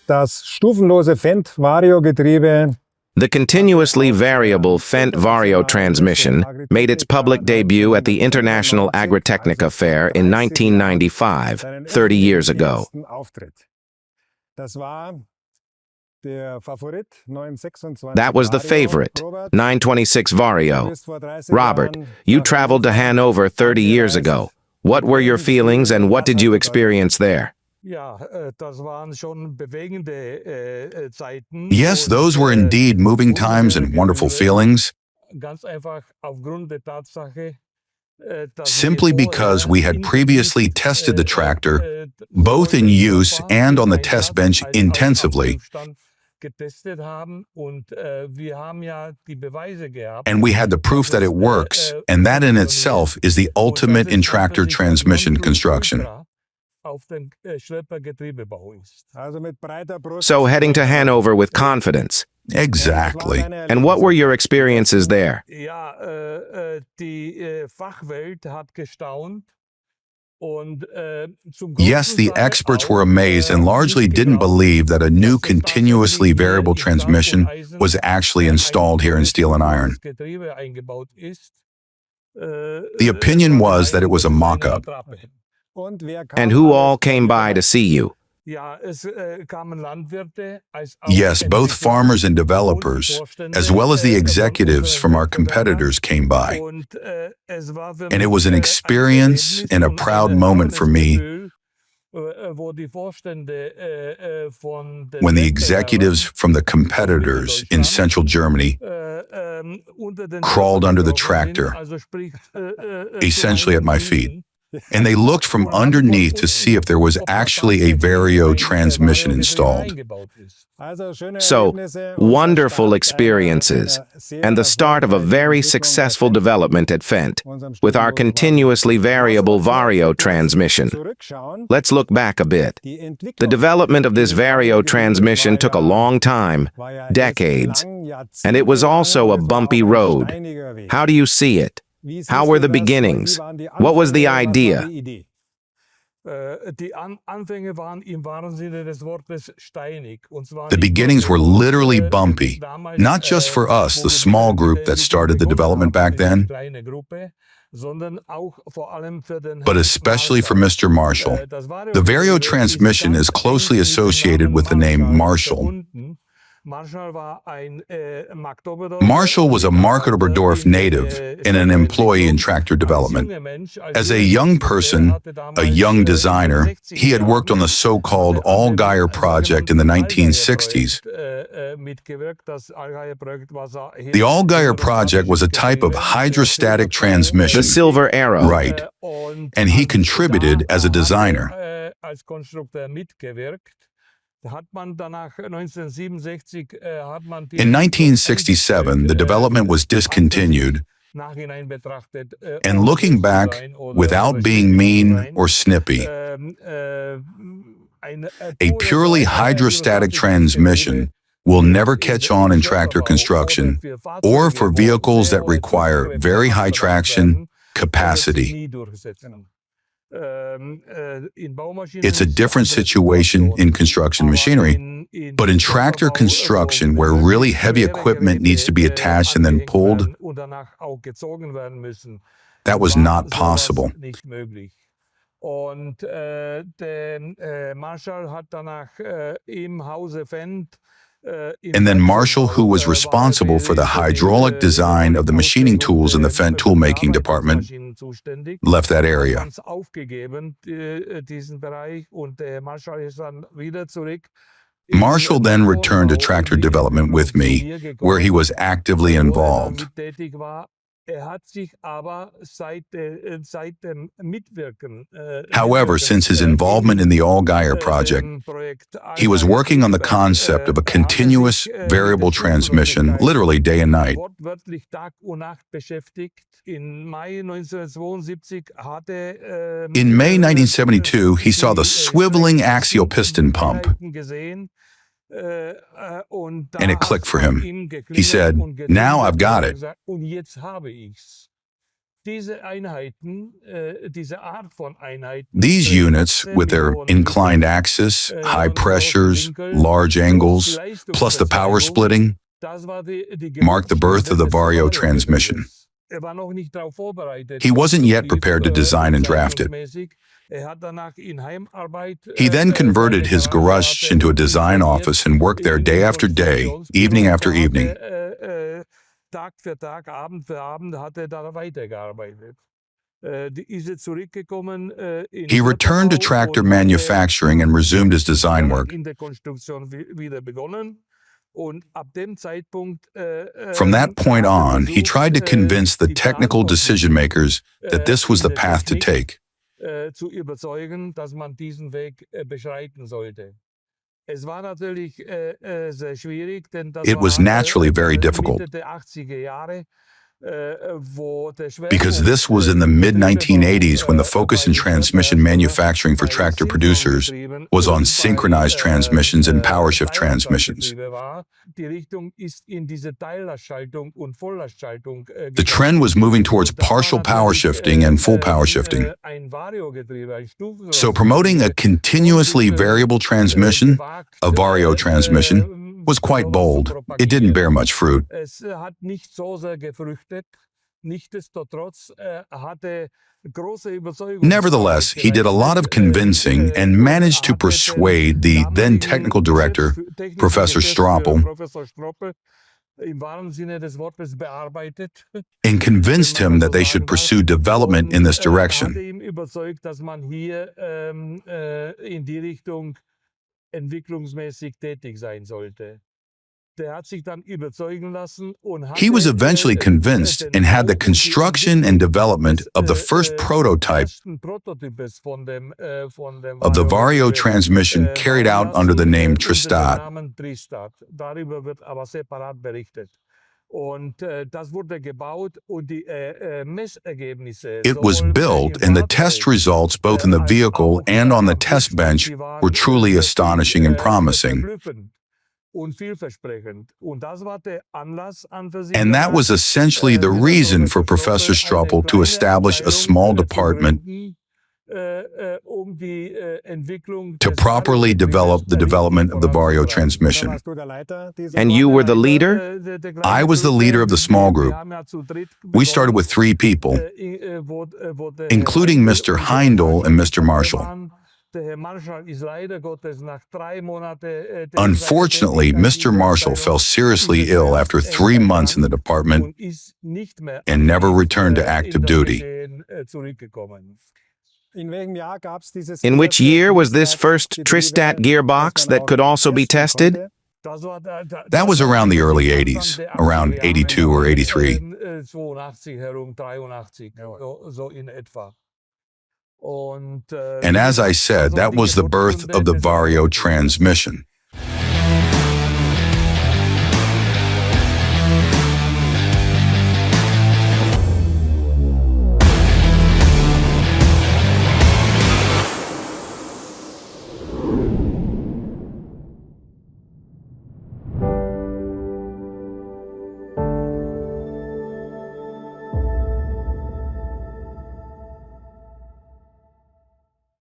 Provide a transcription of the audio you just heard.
das stufenlose Fendt Vario Getriebe. The continuously variable Fendt Vario transmission made its public debut at the International Agritechnica Fair in 1995, 30 years ago. That was the Favorit, 926 Vario. Robert, you traveled to Hanover 30 years ago. What were your feelings and what did you experience there? Yes, those were indeed moving times and wonderful feelings, simply because we had previously tested the tractor, both in use and on the test bench intensively, and we had the proof that it works, and that in itself is the ultimate in tractor transmission construction. So heading to Hanover with confidence. Exactly. And what were your experiences there? Yes, the experts were amazed and largely didn't believe that a new continuously variable transmission was actually installed here in steel and iron. The opinion was that it was a mock-up. And who all came by to see you? Yes, both farmers and developers, as well as the executives from our competitors came by. And it was an experience and a proud moment for me when the executives from the competitors in central Germany crawled under the tractor, essentially at my feet. And they looked from underneath to see if there was actually a Vario transmission installed. So, wonderful experiences, and the start of a very successful development at Fendt, with our continuously variable Vario transmission. Let's look back a bit. The development of this Vario transmission took a long time, decades, and it was also a bumpy road. How do you see it? How were the beginnings? What was the idea? The beginnings were literally bumpy, not just for us, the small group that started the development back then, but especially for Mr. Marshall. The Vario transmission is closely associated with the name Marshall. Marshall was a Markt-Oberdorf native and an employee in tractor development. As a young person, a young designer, he had worked on the so-called Allgaier project in the 1960s. The Allgaier project was a type of hydrostatic transmission. The Silver Arrow. Right. And he contributed as a designer. In 1967, the development was discontinued, and looking back, without being mean or snippy, a purely hydrostatic transmission will never catch on in tractor construction or for vehicles that require very high traction capacity. It's a different situation in construction machinery, but in tractor construction, where really heavy equipment needs to be attached and then pulled, that was not possible. And then Marshall, who was responsible for the hydraulic design of the machining tools in the Fendt toolmaking department, left that area. Marshall then returned to tractor development with me, where he was actively involved. However, since his involvement in the Allgaier project, he was working on the concept of a continuous variable transmission, literally day and night. In May 1972, he saw the swiveling axial piston pump, and it clicked for him. He said, "Now I've got it." These units, with their inclined axis, high pressures, large angles, plus the power splitting, marked the birth of the Vario transmission. He wasn't yet prepared to design and draft it. He then converted his garage into a design office and worked there day after day, evening after evening. He returned to tractor manufacturing and resumed his design work. From that point on, he tried to convince the technical decision makers that this was the path to take. It was naturally very difficult, because this was in the mid-1980s when the focus in transmission manufacturing for tractor producers was on synchronized transmissions and power shift transmissions. The trend was moving towards partial power shifting and full power shifting. So promoting a continuously variable transmission, a Vario transmission, was quite bold. It didn't bear much fruit. Nevertheless, he did a lot of convincing and managed to persuade the then technical director, Professor Stroppel, and convinced him that they should pursue development in this direction. He was eventually convinced and had the construction and development of the first prototype of the Vario transmission carried out under the name Tristat. It was built, and the test results both in the vehicle and on the test bench were truly astonishing and promising. And that was essentially the reason for Professor Stroppel to establish a small department to properly develop the development of the Vario transmission. And you were the leader? I was the leader of the small group. We started with 3 people, including Mr. Heindel and Mr. Marshall. Unfortunately, Mr. Marshall fell seriously ill after 3 months in the department and never returned to active duty. In which year was this first Tristat gearbox that could also be tested? That was around the early 80s, around 82 or 83. And as I said, that was the birth of the Vario transmission.